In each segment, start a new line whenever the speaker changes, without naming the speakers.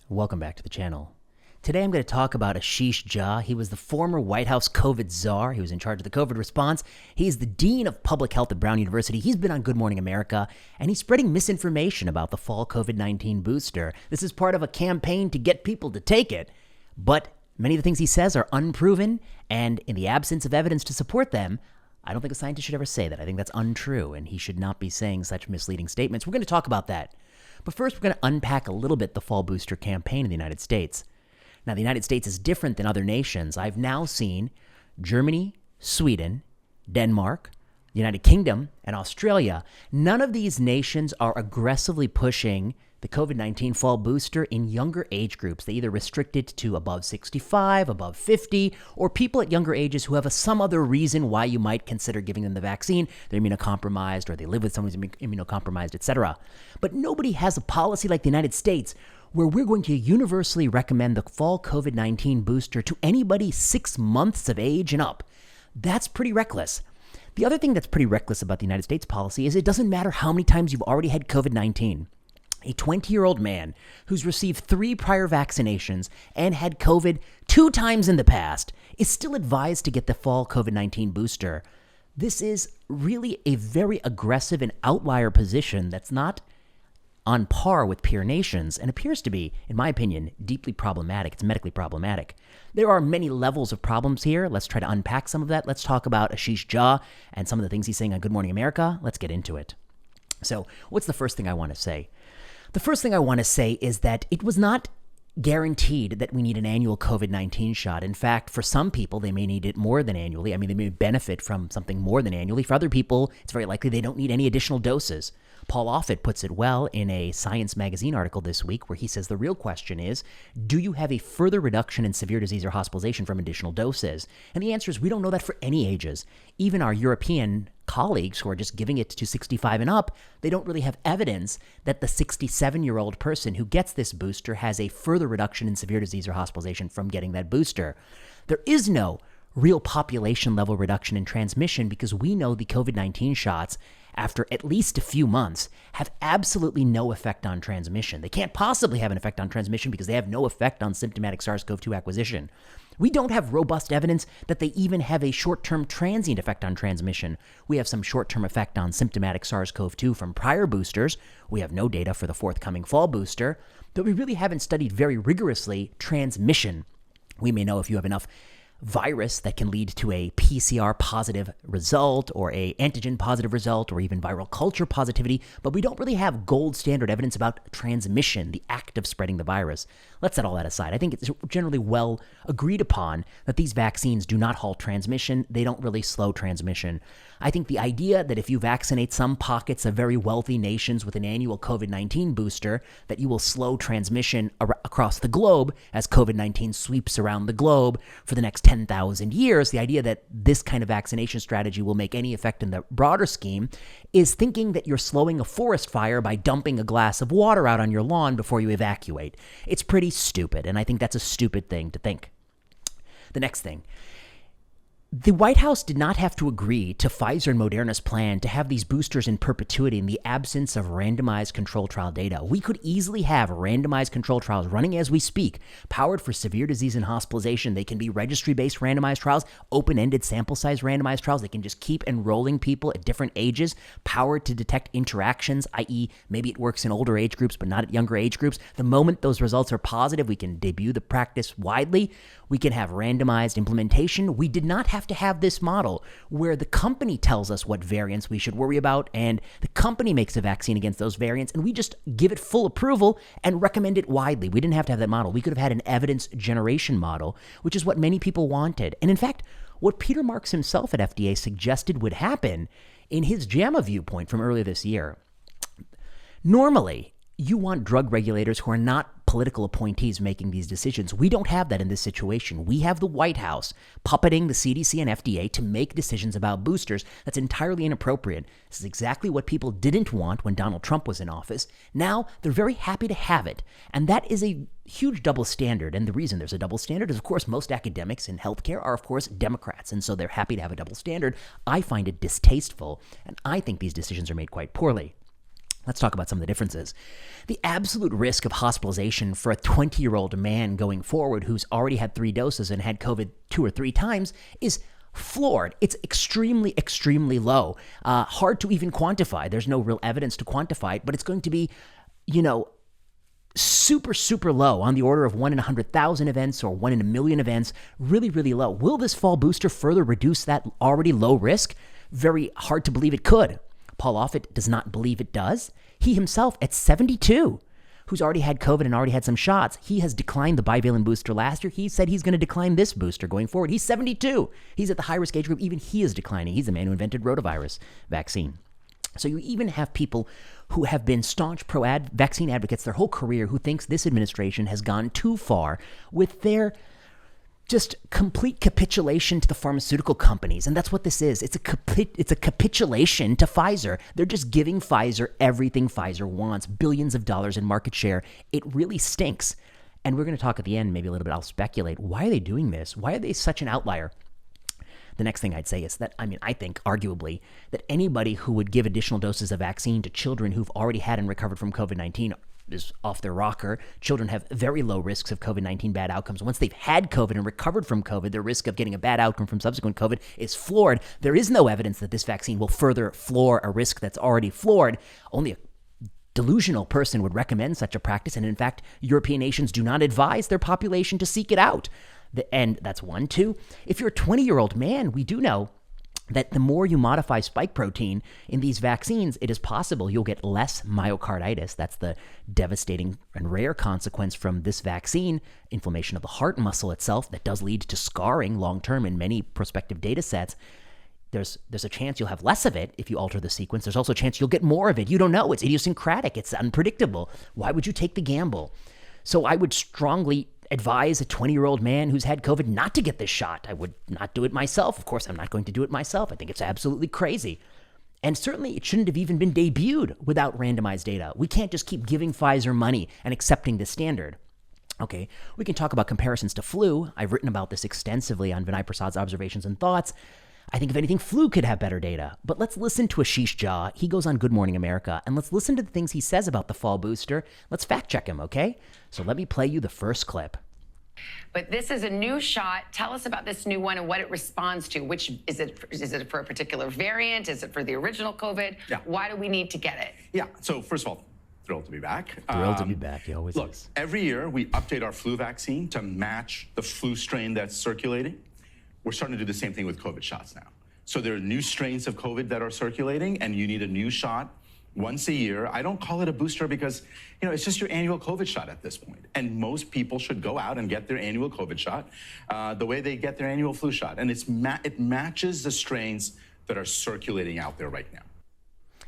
Welcome back to the channel. Today I'm going to talk about Ashish Jha. He was the former White House COVID czar. He was in charge of the COVID response. He's the dean of public health at Brown University. He's been on Good Morning America, and he's spreading misinformation about the fall COVID-19 booster. This is part of a campaign to get people to take it, but many of the things he says are unproven, and in the absence of evidence to support them, I don't think a scientist should ever say that. I think that's untrue, and he should not be saying such misleading statements. We're going to talk about that. But first, we're going to unpack a little bit the fall booster campaign in the United States. Now, the United States is different than other nations. I've now seen Germany, Sweden, Denmark, the United Kingdom, and Australia. None of these nations are aggressively pushing the COVID-19 fall booster in younger age groups. They either restrict it to above 65, above 50, or people at younger ages who have some other reason why you might consider giving them the vaccine. They're immunocompromised, or they live with someone who's immunocompromised, etc. But nobody has a policy like the United States where we're going to universally recommend the fall COVID-19 booster to anybody 6 months of age and up. That's pretty reckless. The other thing that's pretty reckless about the United States policy is it doesn't matter how many times you've already had COVID-19. A 20-year-old man who's received 3 prior vaccinations and had COVID 2 times in the past is still advised to get the fall COVID-19 booster. This is really a very aggressive and outlier position that's not on par with peer nations and appears to be, in my opinion, deeply problematic. It's medically problematic. There are many levels of problems here. Let's try to unpack some of that. Let's talk about Ashish Jha and some of the things he's saying on Good Morning America. Let's get into it. So, what's the first thing I want to say? The first thing I want to say is that it was not guaranteed that we need an annual COVID-19 shot. In fact, for some people, they may need it more than annually. I mean, they may benefit from something more than annually. For other people, it's very likely they don't need any additional doses. Paul Offit puts it well in a Science magazine article this week where he says the real question is, do you have a further reduction in severe disease or hospitalization from additional doses? And the answer is we don't know that for any ages. Even our European colleagues who are just giving it to 65 and up, they don't really have evidence that the 67-year-old person who gets this booster has a further reduction in severe disease or hospitalization from getting that booster. There is no real population level reduction in transmission because we know the COVID-19 shots after at least a few months have absolutely no effect on transmission. They can't possibly have an effect on transmission because they have no effect on symptomatic SARS-CoV-2 acquisition. We don't have robust evidence that they even have a short-term transient effect on transmission. We have some short-term effect on symptomatic SARS-CoV-2 from prior boosters. We have no data for the forthcoming fall booster, but we really haven't studied very rigorously transmission. We may know if you have enough virus that can lead to a PCR positive result or a antigen positive result or even viral culture positivity, but we don't really have gold standard evidence about transmission, the act of spreading the virus. Let's set all that aside. I think it's generally well agreed upon that these vaccines do not halt transmission. They don't really slow transmission. I think the idea that if you vaccinate some pockets of very wealthy nations with an annual COVID-19 booster, that you will slow transmission across the globe as COVID-19 sweeps around the globe for the next 10,000 years, the idea that this kind of vaccination strategy will make any effect in the broader scheme is thinking that you're slowing a forest fire by dumping a glass of water out on your lawn before you evacuate. It's pretty stupid, and I think that's a stupid thing to think. The next thing. The White House did not have to agree to Pfizer and Moderna's plan to have these boosters in perpetuity in the absence of randomized control trial data. We could easily have randomized control trials running as we speak, powered for severe disease and hospitalization. They can be registry-based randomized trials, open-ended sample size randomized trials. They can just keep enrolling people at different ages, powered to detect interactions, i.e. maybe it works in older age groups but not at younger age groups. The moment those results are positive, we can debut the practice widely. We can have randomized implementation. We did not have to have this model where the company tells us what variants we should worry about and the company makes a vaccine against those variants and we just give it full approval and recommend it widely. We didn't have to have that model. We could have had an evidence generation model, which is what many people wanted. And in fact, what Peter Marks himself at FDA suggested would happen in his JAMA viewpoint from earlier this year. Normally, you want drug regulators who are not political appointees making these decisions. We don't have that in this situation. We have the White House puppeting the CDC and FDA to make decisions about boosters. That's entirely inappropriate. This is exactly what people didn't want when Donald Trump was in office. Now they're very happy to have it. And that is a huge double standard. And the reason there's a double standard is, of course, most academics in healthcare are, of course, Democrats. And so they're happy to have a double standard. I find it distasteful. And I think these decisions are made quite poorly. Let's talk about some of the differences. The absolute risk of hospitalization for a 20-year-old man going forward who's already had 3 doses and had COVID 2 or 3 times is floored. It's extremely, extremely low. Hard to even quantify. There's no real evidence to quantify it, but it's going to be, super, super low, on the order of 1 in 100,000 events or 1 in a million events. Really, really low. Will this fall booster further reduce that already low risk? Very hard to believe it could. Paul Offit does not believe it does. He himself, at 72, who's already had COVID and already had some shots, he has declined the bivalent booster last year. He said he's going to decline this booster going forward. He's 72. He's at the high-risk age group. Even he is declining. He's the man who invented rotavirus vaccine. So you even have people who have been staunch vaccine advocates their whole career who thinks this administration has gone too far with their just complete capitulation to the pharmaceutical companies. And that's what this is. It's a capitulation to Pfizer. They're just giving Pfizer everything Pfizer wants, billions of dollars in market share. It really stinks. And we're going to talk at the end, maybe a little bit, I'll speculate. Why are they doing this? Why are they such an outlier? The next thing I'd say is that, I think, arguably, that anybody who would give additional doses of vaccine to children who've already had and recovered from COVID-19 is off their rocker. Children have very low risks of COVID-19 bad outcomes. Once they've had COVID and recovered from COVID, their risk of getting a bad outcome from subsequent COVID is floored. There is no evidence that this vaccine will further floor a risk that's already floored. Only a delusional person would recommend such a practice, and in fact, European nations do not advise their population to seek it out. And that's 1. 2, if you're a 20-year-old man, we do know that the more you modify spike protein in these vaccines, it is possible you'll get less myocarditis. That's the devastating and rare consequence from this vaccine, inflammation of the heart muscle itself that does lead to scarring long-term in many prospective data sets. There's a chance you'll have less of it if you alter the sequence. There's also a chance you'll get more of it. You don't know. It's idiosyncratic. It's unpredictable. Why would you take the gamble? So I would strongly advise a 20-year-old man who's had COVID not to get this shot. I would not do it myself. Of course, I'm not going to do it myself. I think it's absolutely crazy. And certainly it shouldn't have even been debuted without randomized data. We can't just keep giving Pfizer money and accepting this standard. Okay, we can talk about comparisons to flu. I've written about this extensively on Vinay Prasad's Observations and Thoughts. I think if anything, flu could have better data. But let's listen to Ashish Jha. He goes on Good Morning America, and let's listen to the things he says about the fall booster. Let's fact check him, okay? So let me play you the first clip.
But this is a new shot. Tell us about this new one and what it responds to. Which is it for a particular variant? Is it for the original COVID?
Yeah.
Why do we need to get it?
Yeah. So first of all, thrilled to be back.
Thrilled to be back. He always
look,
is.
Every year we update our flu vaccine to match the flu strain that's circulating. We're starting to do the same thing with COVID shots now. So there are new strains of COVID that are circulating, and you need a new shot once a year. I don't call it a booster because, it's just your annual COVID shot at this point. And most people should go out and get their annual COVID shot the way they get their annual flu shot. And it matches the strains that are circulating out there right now.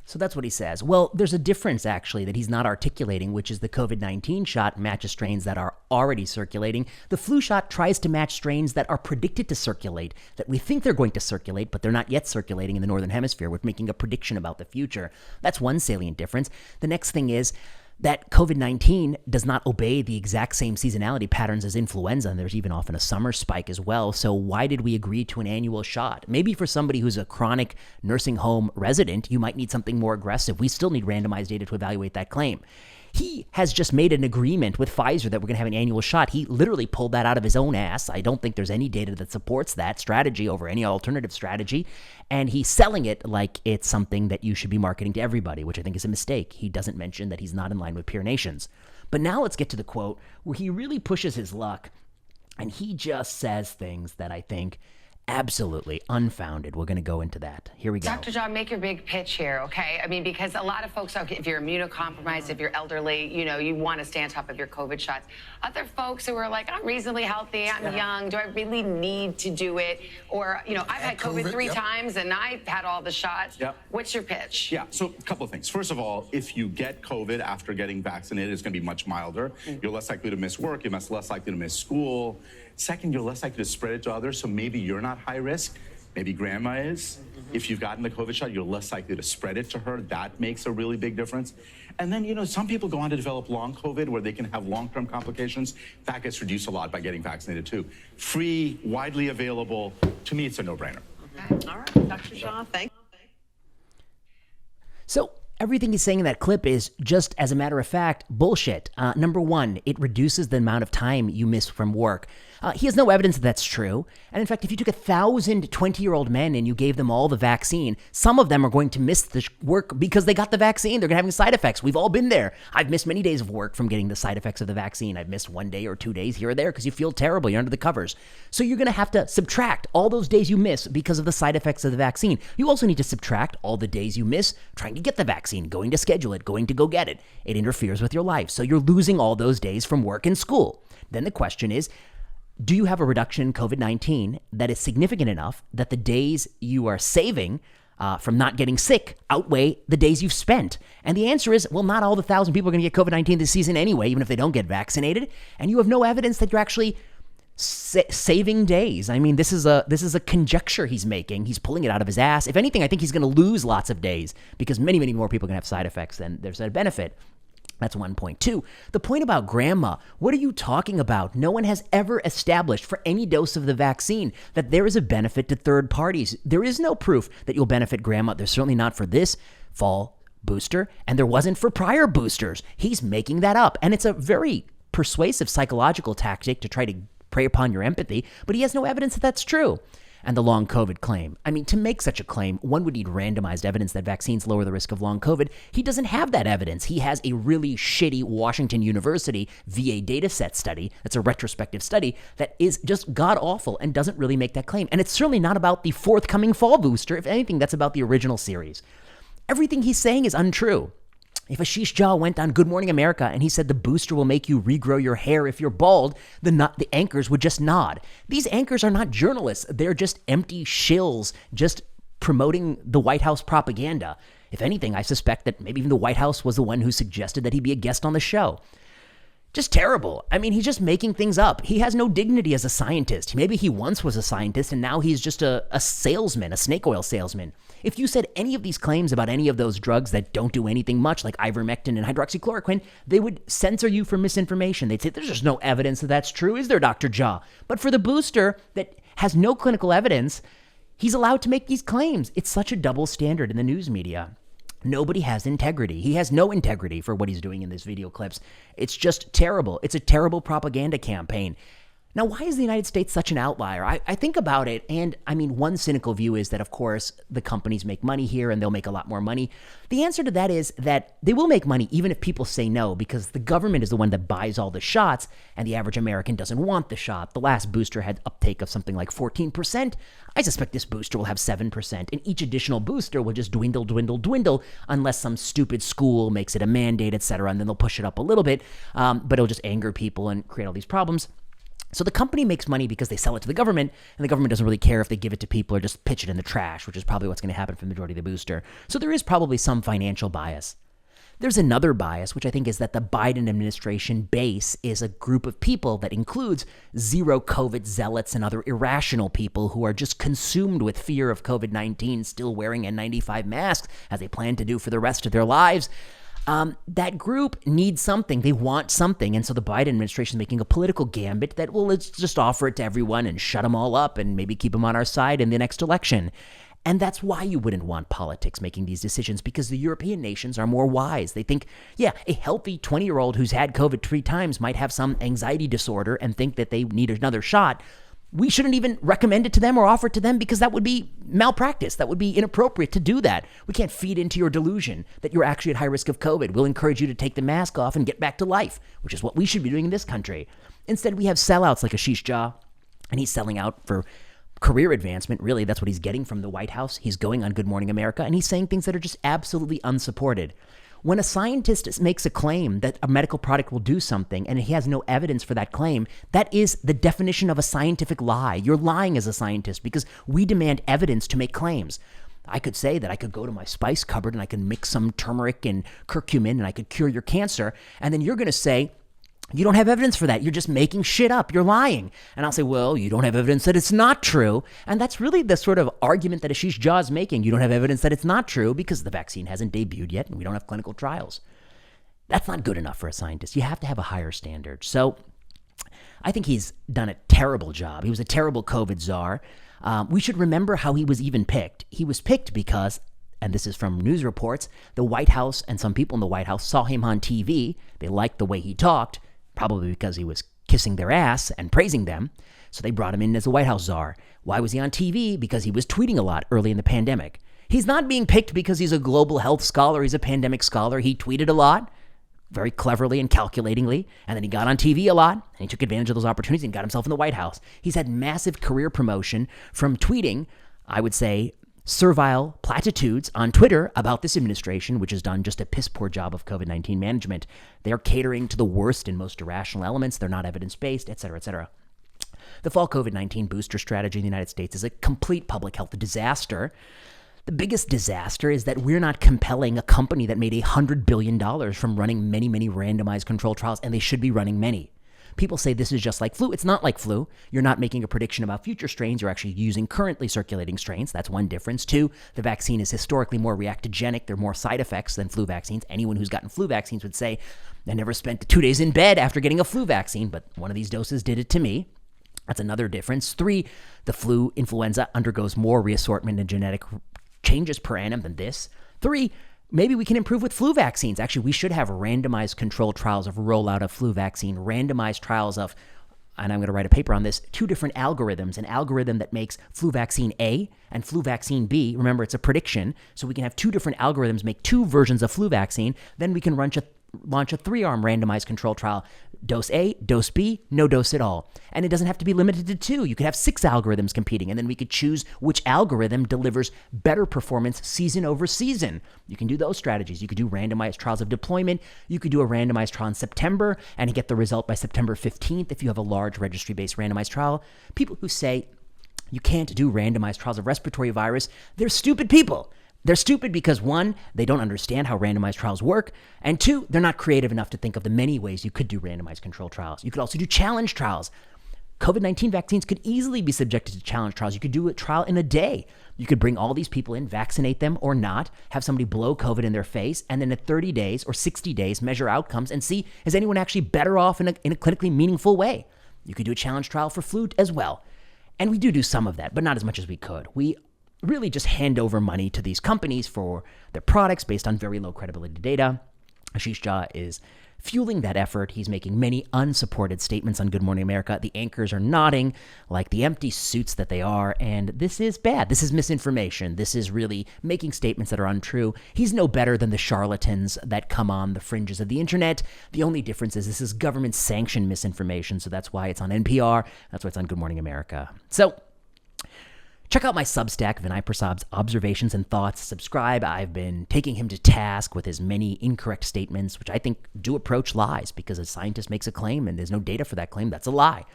So that's what he says. Well, there's a difference, actually, that he's not articulating, which is the COVID-19 shot matches strains that are already circulating. The flu shot tries to match strains that are predicted to circulate, that we think they're going to circulate, but they're not yet circulating in the Northern Hemisphere. We're making a prediction about the future. That's one salient difference. The next thing is that COVID-19 does not obey the exact same seasonality patterns as influenza, and there's even often a summer spike as well. So why did we agree to an annual shot? Maybe for somebody who's a chronic nursing home resident, you might need something more aggressive. We still need randomized data to evaluate that claim. He has just made an agreement with Pfizer that we're going to have an annual shot. He literally pulled that out of his own ass. I don't think there's any data that supports that strategy over any alternative strategy. And he's selling it like it's something that you should be marketing to everybody, which I think is a mistake. He doesn't mention that he's not in line with peer nations. But now let's get to the quote where he really pushes his luck. And he just says things that I think absolutely unfounded. We're going to go into that. Here we go.
Dr. Jha, make your big pitch here, okay? Because a lot of folks, if you're immunocompromised, if you're elderly, you want to stay on top of your COVID shots. Other folks who are like, I'm reasonably healthy, I'm young, do I really need to do it? Or, I've had COVID 3 times and I've had all the shots.
Yep.
What's your pitch?
Yeah, so a couple of things. First of all, if you get COVID after getting vaccinated, it's going to be much milder. You're less likely to miss work, you're less likely to miss school. Second, you're less likely to spread it to others, so maybe you're not high risk. Maybe grandma is. If you've gotten the COVID shot, you're less likely to spread it to her. That makes a really big difference. And then, some people go on to develop long COVID where they can have long-term complications. That gets reduced a lot by getting vaccinated too. Free, widely available. To me, it's a no-brainer.
Okay. All right, Dr. Jha, thank you.
So Everything he's saying in that clip is just, as a matter of fact, bullshit. Number one, it reduces the amount of time you miss from work. He has no evidence that that's true. And in fact, if you took 1,000 20-year-old men and you gave them all the vaccine, some of them are going to miss the work because they got the vaccine. They're going to have side effects. We've all been there. I've missed many days of work from getting the side effects of the vaccine. I've missed 1 day or 2 days here or there because you feel terrible. You're under the covers. So you're going to have to subtract all those days you miss because of the side effects of the vaccine. You also need to subtract all the days you miss trying to get the vaccine, going to schedule it, going to go get it. It interferes with your life. So you're losing all those days from work and school. Then the question is, do you have a reduction in COVID-19 that is significant enough that the days you are saving from not getting sick outweigh the days you've spent? And the answer is, well, not all the 1,000 people are going to get COVID-19 this season anyway, even if they don't get vaccinated. And you have no evidence that you're actually saving days. I mean, this is a conjecture he's making. He's pulling it out of his ass. If anything, I think he's going to lose lots of days because many, many more people are going to have side effects than there's a benefit. That's 1.2. The point about grandma, what are you talking about? No one has ever established for any dose of the vaccine that there is a benefit to third parties. There is no proof that you'll benefit grandma. There's certainly not for this fall booster, and there wasn't for prior boosters. He's making that up, and it's a very persuasive psychological tactic to try to prey upon your empathy, but he has no evidence that that's true. And the long COVID claim. I mean, to make such a claim, one would need randomized evidence that vaccines lower the risk of long COVID. He doesn't have that evidence. He has a really shitty Washington University VA data set study. That's a retrospective study that is just god-awful and doesn't really make that claim. And it's certainly not about the forthcoming fall booster. If anything, that's about the original series. Everything he's saying is untrue. If Ashish Jha went on Good Morning America and he said the booster will make you regrow your hair if you're bald, the anchors would just nod. These anchors are not journalists. They're just empty shills just promoting the White House propaganda. If anything, I suspect that maybe even the White House was the one who suggested that he be a guest on the show. Just terrible. I mean, he's just making things up. He has no dignity as a scientist. Maybe he once was a scientist and now he's just a salesman, a snake oil salesman. If you said any of these claims about any of those drugs that don't do anything much, like ivermectin and hydroxychloroquine, they would censor you for misinformation. They'd say, there's just no evidence that that's true, is there, Dr. Jha? But for the booster that has no clinical evidence, he's allowed to make these claims. It's such a double standard in the news media. Nobody has integrity. He has no integrity for what he's doing in these video clips. It's just terrible. It's a terrible propaganda campaign. Now, why is the United States such an outlier? I think about it, and I mean, one cynical view is that, of course, the companies make money here and they'll make a lot more money. The answer to that is that they will make money even if people say no, because the government is the one that buys all the shots, and the average American doesn't want the shot. The last booster had uptake of something like 14%. I suspect this booster will have 7%, and each additional booster will just dwindle, dwindle, dwindle, unless some stupid school makes it a mandate, etc., and then they'll push it up a little bit, but it'll just anger people and create all these problems. So the company makes money because they sell it to the government, and the government doesn't really care if they give it to people or just pitch it in the trash, which is probably what's going to happen for the majority of the booster. So there is probably some financial bias. There's another bias, which I think is that the Biden administration base is a group of people that includes zero COVID zealots and other irrational people who are just consumed with fear of COVID-19, still wearing N95 masks as they plan to do for the rest of their lives. That group needs something. They want something. And so the Biden administration is making a political gambit that, well, let's just offer it to everyone and shut them all up and maybe keep them on our side in the next election. And that's why you wouldn't want politics making these decisions, because the European nations are more wise. They think, yeah, a healthy 20-year-old who's had COVID 3 times might have some anxiety disorder and think that they need another shot. We shouldn't even recommend it to them or offer it to them because that would be malpractice. That would be inappropriate to do that. We can't feed into your delusion that you're actually at high risk of COVID. We'll encourage you to take the mask off and get back to life, which is what we should be doing in this country. Instead, we have sellouts like Ashish Jha, and he's selling out for career advancement. Really, that's what he's getting from the White House. He's going on Good Morning America, and he's saying things that are just absolutely unsupported. When a scientist makes a claim that a medical product will do something and he has no evidence for that claim, that is the definition of a scientific lie. You're lying as a scientist because we demand evidence to make claims. I could say that I could go to my spice cupboard and I could mix some turmeric and curcumin and I could cure your cancer. And then you're going to say, you don't have evidence for that. You're just making shit up. You're lying. And I'll say, well, you don't have evidence that it's not true. And that's really the sort of argument that Ashish Jha is making. You don't have evidence that it's not true because the vaccine hasn't debuted yet and we don't have clinical trials. That's not good enough for a scientist. You have to have a higher standard. So I think he's done a terrible job. He was a terrible COVID czar. We should remember how he was even picked. He was picked because and this is from news reports, the White House and some people in the White House saw him on TV. They liked the way he talked, probably because he was kissing their ass and praising them. So they brought him in as a White House czar. Why was he on TV? Because he was tweeting a lot early in the pandemic. He's not being picked because he's a global health scholar. He's a pandemic scholar. He tweeted a lot, very cleverly and calculatingly, and then he got on TV a lot, and he took advantage of those opportunities and got himself in the White House. He's had massive career promotion from tweeting, I would say, servile platitudes on Twitter about this administration, which has done just a piss-poor job of COVID-19 management. They're catering to the worst and most irrational elements. They're not evidence-based, et cetera, et cetera. The fall COVID-19 booster strategy in the United States is a complete public health disaster. The biggest disaster is that we're not compelling a company that made $100 billion from running many, many randomized controlled trials, and they should be running many. People say this is just like flu. It's not like flu. You're not making a prediction about future strains. You're actually using currently circulating strains. That's one difference. Two, the vaccine is historically more reactogenic. There are more side effects than flu vaccines. Anyone who's gotten flu vaccines would say, I never spent 2 days in bed after getting a flu vaccine, but one of these doses did it to me. That's another difference. Three, the flu influenza undergoes more reassortment and genetic changes per annum than this. Three, maybe we can improve with flu vaccines. Actually, we should have randomized controlled trials of rollout of flu vaccine, randomized trials of, and I'm going to write a paper on this, 2 different algorithms, an algorithm that makes flu vaccine A and flu vaccine B. Remember, it's a prediction. So we can have 2 different algorithms, make 2 versions of flu vaccine. Then we can launch a 3-arm randomized controlled trial. Dose A, dose B, no dose at all. And it doesn't have to be limited to 2. You could have 6 algorithms competing, and then we could choose which algorithm delivers better performance season over season. You can do those strategies. You could do randomized trials of deployment. You could do a randomized trial in September and get the result by September 15th if you have a large registry-based randomized trial. People who say you can't do randomized trials of respiratory virus, they're stupid people. They're stupid because, 1, they don't understand how randomized trials work, and 2, they're not creative enough to think of the many ways you could do randomized control trials. You could also do challenge trials. COVID-19 vaccines could easily be subjected to challenge trials. You could do a trial in a day. You could bring all these people in, vaccinate them or not, have somebody blow COVID in their face, and then at 30 days or 60 days, measure outcomes and see, is anyone actually better off in a clinically meaningful way? You could do a challenge trial for flu as well. And we do some of that, but not as much as we could. We really just hand over money to these companies for their products based on very low credibility data. Ashish Jha is fueling that effort. He's making many unsupported statements on Good Morning America. The anchors are nodding like the empty suits that they are, and this is bad. This is misinformation. This is really making statements that are untrue. He's no better than the charlatans that come on the fringes of the internet. The only difference is this is government-sanctioned misinformation, so that's why it's on NPR. That's why it's on Good Morning America. So check out my Substack, Vinay Prasad's Observations and Thoughts. Subscribe. I've been taking him to task with his many incorrect statements, which I think do approach lies, because a scientist makes a claim and there's no data for that claim. That's a lie.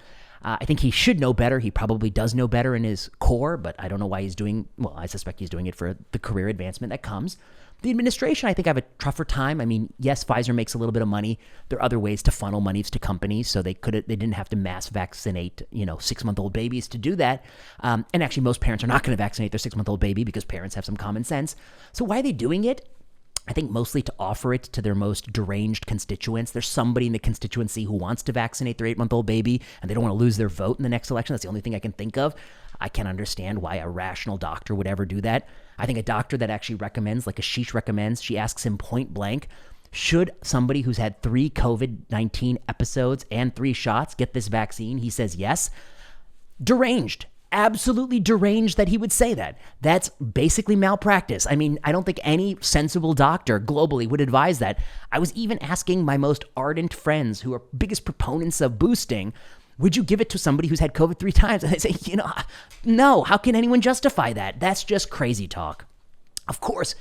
I think he should know better. He probably does know better in his core, but I don't know why he's doing, well, I suspect he's doing it for the career advancement that comes. The administration, I think, I have a tougher time. I mean, yes, Pfizer makes a little bit of money. There are other ways to funnel monies to companies, so they didn't have to mass vaccinate, 6-month-old babies to do that. And actually, most parents are not going to vaccinate their 6-month-old baby because parents have some common sense. So why are they doing it? I think mostly to offer it to their most deranged constituents. There's somebody in the constituency who wants to vaccinate their 8-month-old baby, and they don't want to lose their vote in the next election. That's the only thing I can think of. I can't understand why a rational doctor would ever do that. I think a doctor that actually recommends, like Ashish recommends, she asks him point blank, should somebody who's had 3 COVID-19 episodes and 3 shots get this vaccine? He says yes. Deranged. Absolutely deranged that he would say that. That's basically malpractice. I mean, I don't think any sensible doctor globally would advise that. I was even asking my most ardent friends who are biggest proponents of boosting, would you give it to somebody who's had COVID 3 times? And they say, no, how can anyone justify that? That's just crazy talk. Of course,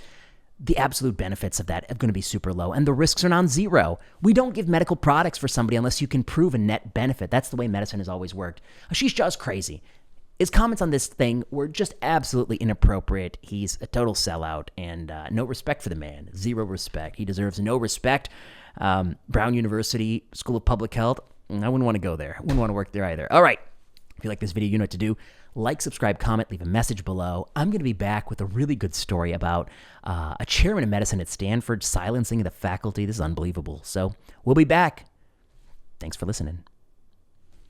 the absolute benefits of that are going to be super low, and the risks are non-zero. We don't give medical products for somebody unless you can prove a net benefit. That's the way medicine has always worked. Ashish Jha is crazy. His comments on this thing were just absolutely inappropriate. He's a total sellout, and no respect for the man. Zero respect. He deserves no respect. Brown University School of Public Health, I wouldn't want to go there. I wouldn't want to work there either. All right. If you like this video, you know what to do. Like, subscribe, comment, leave a message below. I'm going to be back with a really good story about a chairman of medicine at Stanford silencing the faculty. This is unbelievable. So we'll be back. Thanks for listening.